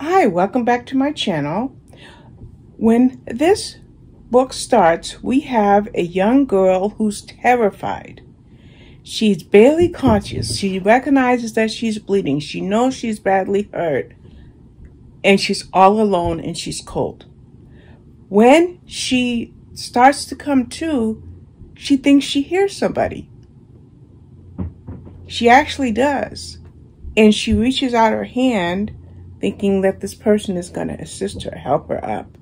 Hi, welcome back to my channel. When this book starts, we have a young girl who's terrified. She's barely conscious. She recognizes that she's bleeding. She knows she's badly hurt. And she's all alone and she's cold. When she starts to come to, she thinks she hears somebody. She actually does. And she reaches out her hand thinking that this person is going to assist her, help her up.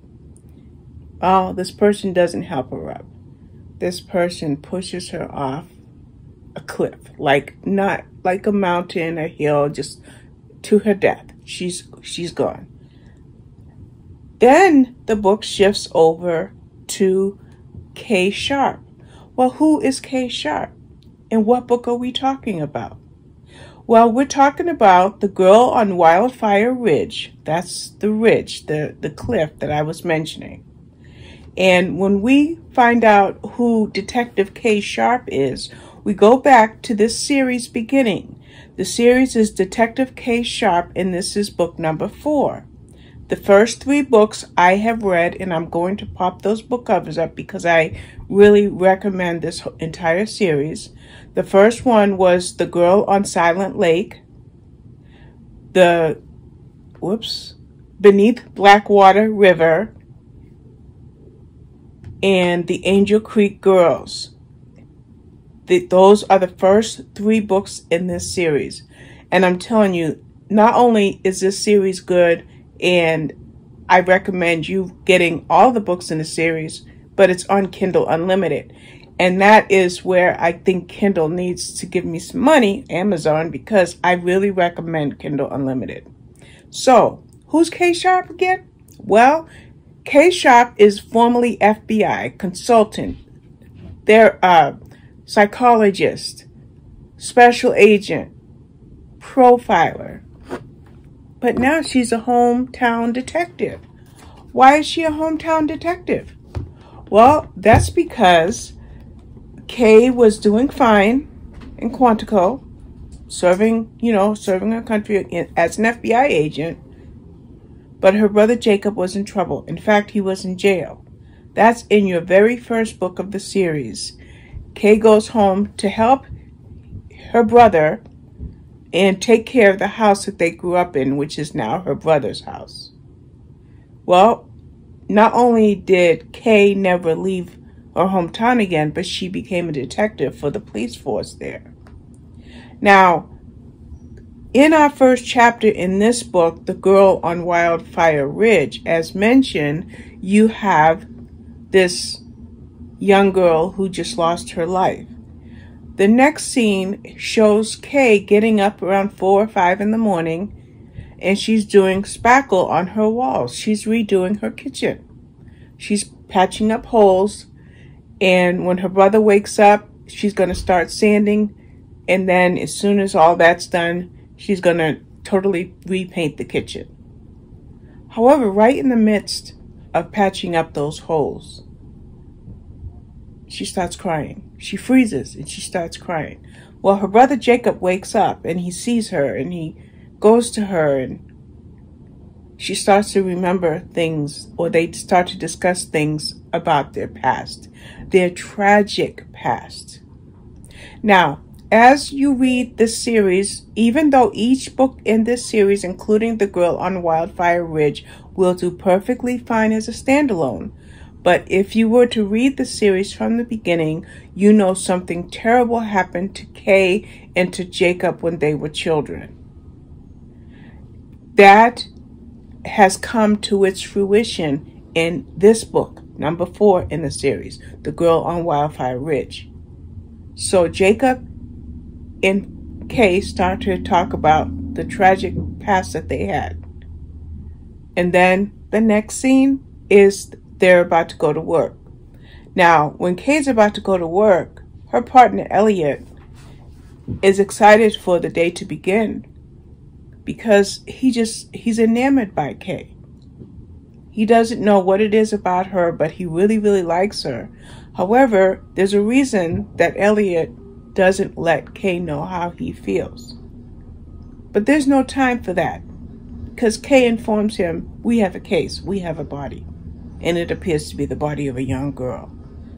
Oh, this person doesn't help her up. This person pushes her off a cliff, not like a mountain, a hill, just to her death. She's gone. Then the book shifts over to Kay Sharp. Well, who is Kay Sharp? And what book are we talking about? Well, we're talking about the girl on Wildfire Ridge. That's the ridge, the cliff that I was mentioning. And when we find out who Detective Kay Sharp is, we go back to this series beginning. The series is Detective Kay Sharp, and this is book number 4. The first 3 books I have read, and I'm going to pop those book covers up because I really recommend this entire series. The first one was The Girl on Silent Lake, Beneath Blackwater River, and The Angel Creek Girls. Those are the first 3 books in this series. And I'm telling you, not only is this series good, and I recommend you getting all the books in the series, but it's on Kindle Unlimited. And that is where I think Kindle needs to give me some money, Amazon, because I really recommend Kindle Unlimited. So, who's Kay Sharp again? Well, Kay Sharp is formerly FBI consultant. They're psychologist, special agent, profiler. But now she's a hometown detective. Why is she a hometown detective? Well, that's because Kay was doing fine in Quantico, serving her country as an FBI agent. But her brother Jacob was in trouble. In fact, he was in jail. That's in your very first book of the series. Kay goes home to help her brother and take care of the house that they grew up in, which is now her brother's house. Well, not only did Kay never leave her hometown again, but she became a detective for the police force there. Now, in our first chapter in this book, The Girl on Wildfire Ridge, as mentioned, you have this young girl who just lost her life. The next scene shows Kay getting up around 4 or 5 in the morning, and she's doing spackle on her walls. She's redoing her kitchen. She's patching up holes, and when her brother wakes up, she's going to start sanding, and then as soon as all that's done, she's going to totally repaint the kitchen. However, right in the midst of patching up those holes, she starts crying. She freezes and she starts crying. Well, her brother Jacob wakes up and he sees her and he goes to her and she starts to remember things, or they start to discuss things about their past, their tragic past. Now, as you read this series, even though each book in this series, including The Girl on Wildfire Ridge, will do perfectly fine as a standalone, but if you were to read the series from the beginning, you know something terrible happened to Kay and to Jacob when they were children. That has come to its fruition in this book, number 4 in the series, The Girl on Wildfire Ridge. So Jacob and Kay start to talk about the tragic past that they had. And then the next scene is they're about to go to work. Now, when Kay's about to go to work, her partner Elliot is excited for the day to begin because he's enamored by Kay. He doesn't know what it is about her, but he really, really likes her. However, there's a reason that Elliot doesn't let Kay know how he feels. But there's no time for that, because Kay informs him, we have a case, we have a body. And it appears to be the body of a young girl.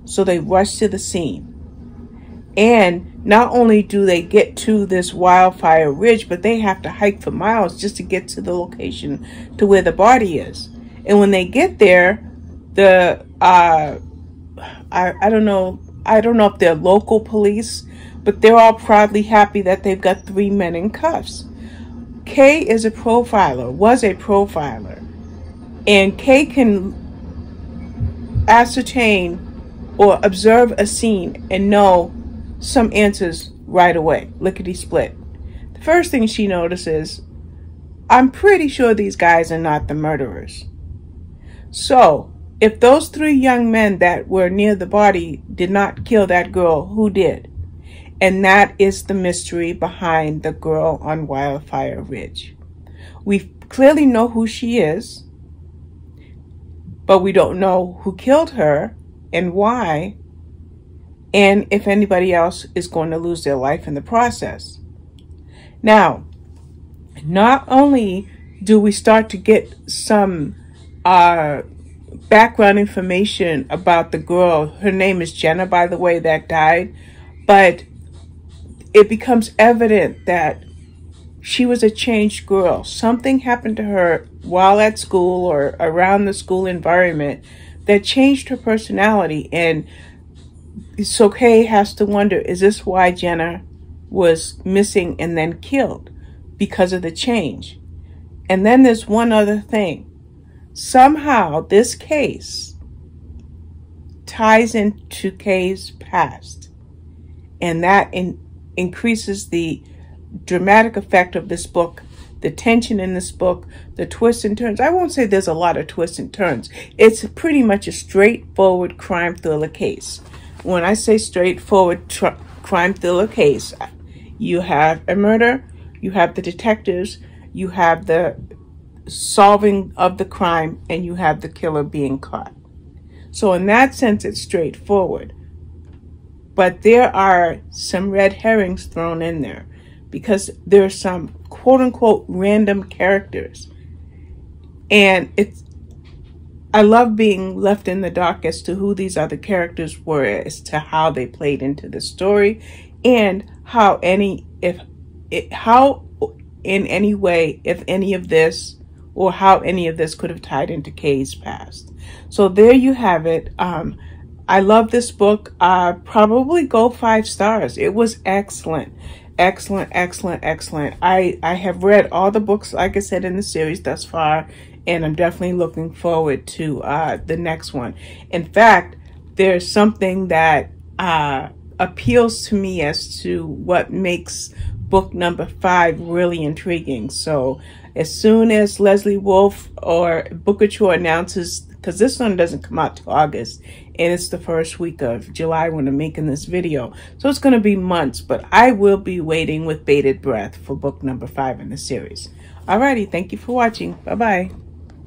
So they rush to the scene. And not only do they get to this Wildfire Ridge, but they have to hike for miles just to get to the location to where the body is. And when they get there, I don't know if they're local police, but they're all proudly happy that they've got 3 men in cuffs. Kay is a profiler, was a profiler, and Kay can ascertain or observe a scene and know some answers right away, lickety-split. The first thing she notices, I'm pretty sure these guys are not the murderers. So, if those 3 young men that were near the body did not kill that girl, who did? And that is the mystery behind the girl on Wildfire Ridge. We clearly know who she is, but we don't know who killed her and why, and if anybody else is going to lose their life in the process. Now, not only do we start to get some background information about the girl, her name is Jenna, by the way, that died, but it becomes evident that she was a changed girl. Something happened to her while at school or around the school environment that changed her personality. And so Kay has to wonder, is this why Jenna was missing and then killed? Because of the change. And then there's one other thing. Somehow this case ties into Kay's past. And that increases the dramatic effect of this book, the tension in this book, the twists and turns. I won't say there's a lot of twists and turns. It's pretty much a straightforward crime thriller case. When I say straightforward crime thriller case, you have a murder, you have the detectives, you have the solving of the crime, and you have the killer being caught. So in that sense, it's straightforward. But there are some red herrings thrown in there because there are some quote-unquote random characters. And I love being left in the dark as to who these other characters were, as to how they played into the story, and how in any way, if any of this, or how any of this could have tied into Kay's past. So there you have it. I love this book. Probably go 5 stars. It was excellent. Excellent, excellent, excellent. I have read all the books, like I said, in the series thus far, and I'm definitely looking forward to the next one. In fact, there's something that appeals to me as to what makes book number 5 really intriguing. So as soon as Leslie Wolfe or Booker announces, because this one doesn't come out till August, and it's the first week of July when I'm making this video. So it's going to be months, but I will be waiting with bated breath for book number 5 in the series. Alrighty, thank you for watching. Bye-bye.